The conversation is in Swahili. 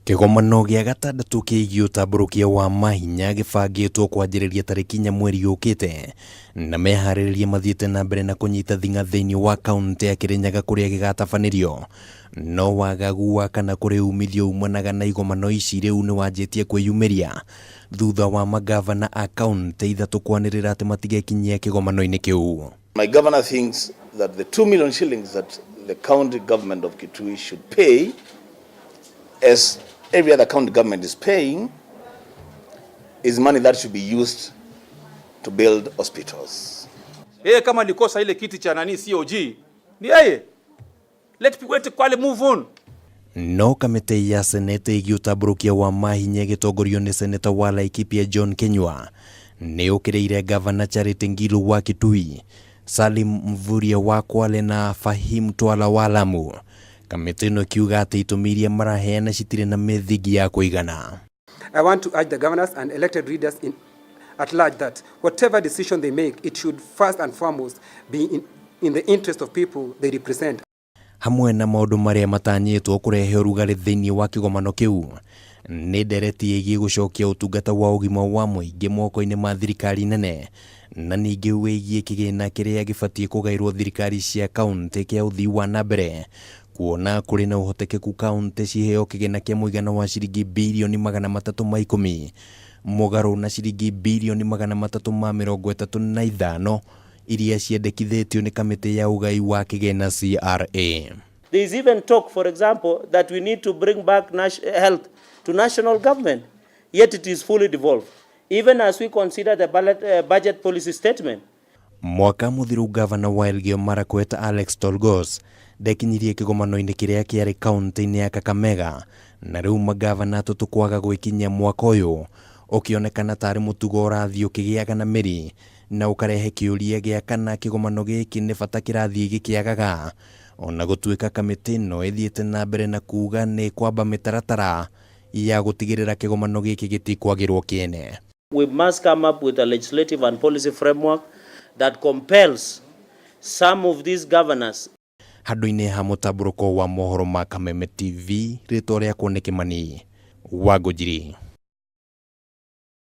Kigomano gĩa gatandatu kĩgiĩ utamburukia wa mahinya gĩbangĩtwo kwanjĩrĩria tarĩki 4 mweri ũkĩte, na meharĩrĩria mathiĩte na mbere na kũnyita thing'a thĩinĩ wa kaunti ya Kirinyaga kũrĩa gĩgatabanĩrio. No wagagu wa kana kũrĩ umithio umanaga na igomano ici rĩu nĩ wanjĩtie kwĩyumĩria thutha wa mangavana a kaunti ithatu kwanĩrĩra atĩ matigekinyia kigomano-ini kĩu. My governor thinks that the 2 million shillings that the county government of Kitui should pay, as every other county government is paying, is money that should be used to build hospitals. Yeye kama nikosa ile kiti cha nani COG ni yeye. Let Kwale move on. No kamiti ya seneta igii utamburukia wa mahinya gĩtongorio nĩ seneta wa Laikipia John Kinyua nĩ ũkĩrĩire Ngavana Charity Ngilu wa Kitui, Salim Mvurya wa Kwale na Fahim Twala wa Lamu. Kamiti ĩno kiuga atĩ itũmi iria maraheana citirĩ na mĩthingi ya kũigana. I want to urge the governors and elected leaders at large that whatever decision they make, it should first and foremost be in the interest of people they represent. Hamwe na maũndũ marĩa matanyĩtwo kũrehe ũrugarĩ thĩinĩ wa kĩgomano kĩu, nĩ ndereti ĩgiĩ gũcokia ũtungata wa ũgima wa mũingĩ moko-inĩ ma thirikari nene, na ningĩ wĩgiĩ kĩgĩna kĩrĩa gĩbatiĩ kũgaĩrwo thirikari cia kaunti kĩa ũthii wa na mbere, kuona kũrĩ na ũhotekeku kaunti ciheo kĩgĩna kĩa mũigana wa ciringi bilioni 310 mũgarũ na ciringi bilioni 335 iria ciendekithĩtio nĩ kamĩtĩ ya ũgai wa kĩgĩna CRA. There is even talk, for example, that we need to bring back health to national government, yet it is fully devolved, even as we consider the budget policy statement. Mwaka mũthiru Ngavana wa Elgeyo Marakwet Alex Tolgos ndekinyirie kĩgomano-inĩ kĩrĩa kĩarĩ kaunti-inĩ ya Kakamega, na rĩu mangavana atatu kwaga gwĩkinyia mwaka ũyũ ũkĩonekana tarĩ mũtugo ũrathiĩ ũkĩgĩaga na mĩri, na ũkarehe kĩũria gĩa kana kĩgomano gĩkĩ nĩ bata kĩrathiĩ gĩkĩagaga, ona gũtuĩka kamĩtĩ ĩno ĩthiĩte na mbere na kuuga nĩ kwamba mĩtaratara ya gũtigĩrĩra kĩgomano gĩkĩ gĩtikwagĩrwo kĩene. We must come up with a legislative and policy framework that compels some of these governors. Handũ-inĩ ha mũtambũrũko wa mohoro ma Kameme TV, rĩtwa rĩakwo nĩ Kĩmani wa Ngũnjiri.